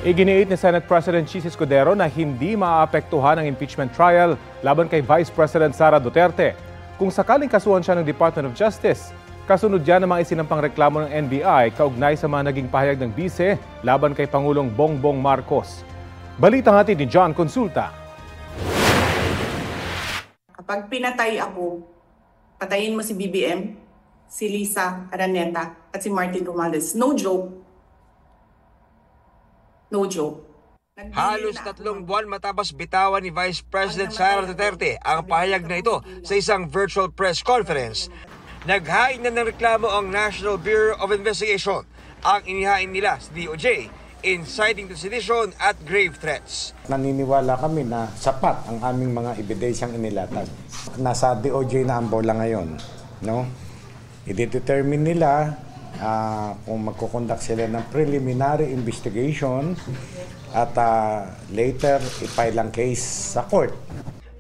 Iginiit ni Senate President Chis Escudero na hindi maaapektuhan ang impeachment trial laban kay Vice President Sara Duterte. Kung sakaling kasuhan siya ng Department of Justice, kasunod yan ang mga isinampang reklamo ng NBI kaugnay sa mga naging pahayag ng bise laban kay Pangulong Bongbong Marcos. Balita natin ni John Consulta. Kapag pinatay ako, patayin mo si BBM, si Lisa Araneta at si Martin Romualdez. No joke. No joke. Halos 3 buwan matapos bitawan ni Vice President Sara Duterte ang pahayag na ito sa isang virtual press conference. Naghain na ng reklamo ang National Bureau of Investigation. Ang inihain nila sa DOJ, inciting to sedition at grave threats. Naniniwala kami na sapat ang aming mga ebidensyang inilatag. Nasa DOJ na ang bola ngayon. No? I-determine nila kung magkukondak sila ng preliminary investigation at later i-file ang case sa court.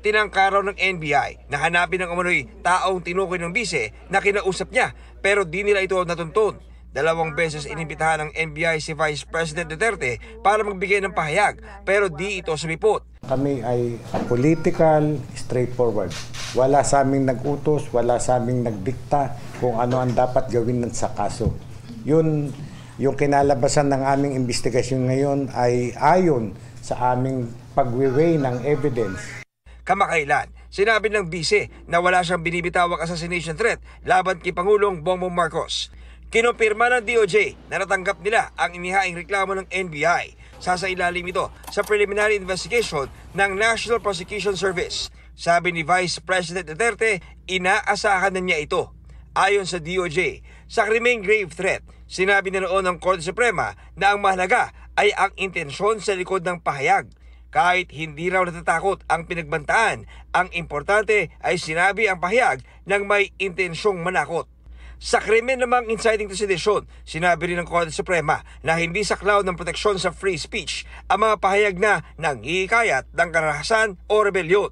Tinangkaraw ng NBI na hanapin ng umano'y taong tinukoy ng bise na kinausap niya pero di nila ito natuntun. 2 beses inimbitahan ng NBI si Vice President Duterte para magbigay ng pahayag pero di ito sumipot. Kami ay political, straightforward. Wala sa aming nag-utos, wala sa aming nagdikta kung ano ang dapat gawin sa kaso. Yun, yung kinalabasan ng aming investigasyon ngayon ay ayon sa aming pag-weigh ng evidence. Kamakailan, sinabi ng bise na wala siyang binibitawang assassination threat laban kay Pangulong Bongbong Marcos. Kinumpirma ng DOJ na natanggap nila ang inihaing reklamo ng NBI. Sasailalim ito sa preliminary investigation ng National Prosecution Service. Sabi ni Vice President Duterte, inaasahan na niya ito. Ayon sa DOJ, sa krimeng grave threat, sinabi na noon ng Korte Suprema na ang mahalaga ay ang intensyon sa likod ng pahayag. Kahit hindi raw natatakot ang pinagbantaan, ang importante ay sinabi ang pahayag ng may intensyong manakot. Sa krimen namang inciting to sedition, sinabi rin ng Korte Suprema na hindi saklaw ng proteksyon sa free speech ang mga pahayag na nanghihikayat ng karahasan o rebelyon.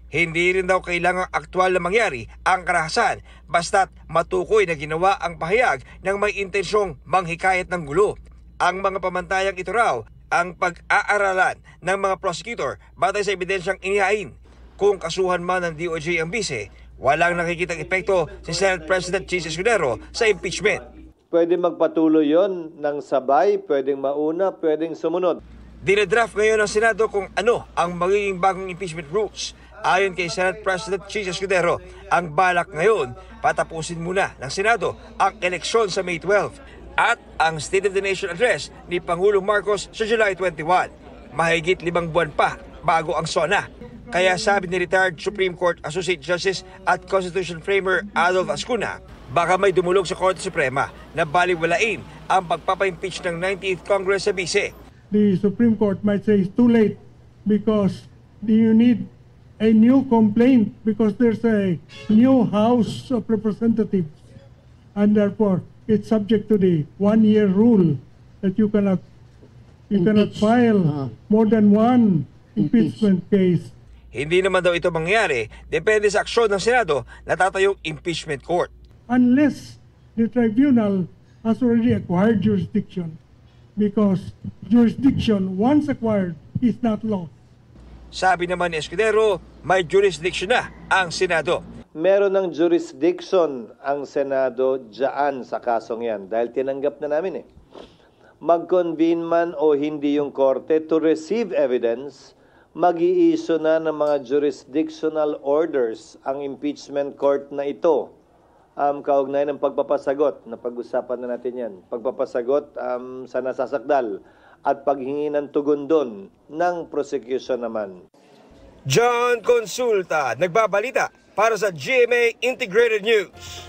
Hindi rin daw kailangang aktwal na mangyari ang karahasan basta't matukoy na ginawa ang pahayag ng may intensyong manghikayat ng gulo. Ang mga pamantayang ito raw ang pag-aaralan ng mga prosecutor batay sa ebidensyang inihain. Kung kasuhan man ng DOJ ang bise, walang nakikitang epekto si Senate President Chis Escudero sa impeachment. Pwede magpatuloy yon ng sabay, pwedeng mauna, pwedeng sumunod. Dinedraft ngayon ng Senado kung ano ang magiging bagong impeachment rules. Ayon kay Senate President Chis Escudero, ang balak ngayon patapusin muna ng Senado ang eleksyon sa May 12 at ang State of the Nation Address ni Pangulong Marcos sa July 21. Mahigit 5 buwan pa bago ang SONA. Kaya sabi ni retired Supreme Court Associate Justice at Constitution Framer Adolf Ascuna, baka may dumulog sa Korte Suprema na baliwalain ang pagpapa-impeach ng 19th Congress sa bise. The Supreme Court might say it's too late because you need a new complaint because there's a new House of Representatives and therefore it's subject to the 1-year rule that you cannot file more than one impeachment case. Hindi naman daw ito mangyari, depende sa aksyon ng Senado na tatayong impeachment court. Unless the tribunal has already acquired jurisdiction, because jurisdiction once acquired is not law. Sabi naman ni Escudero, may jurisdiction na ang Senado. Meron ng jurisdiction ang Senado dyan sa kasong yan dahil tinanggap na namin Mag-convene man o hindi yung korte to receive evidence, mag-i-issue na ng mga jurisdictional orders ang impeachment court na ito. Kaugnay ng pagpapasagot, na pag-usapan na natin yan, pagpapasagot sa nasasakdal at paghingi ng tugon doon ng prosecution naman. John Consulta, nagbabalita para sa GMA Integrated News.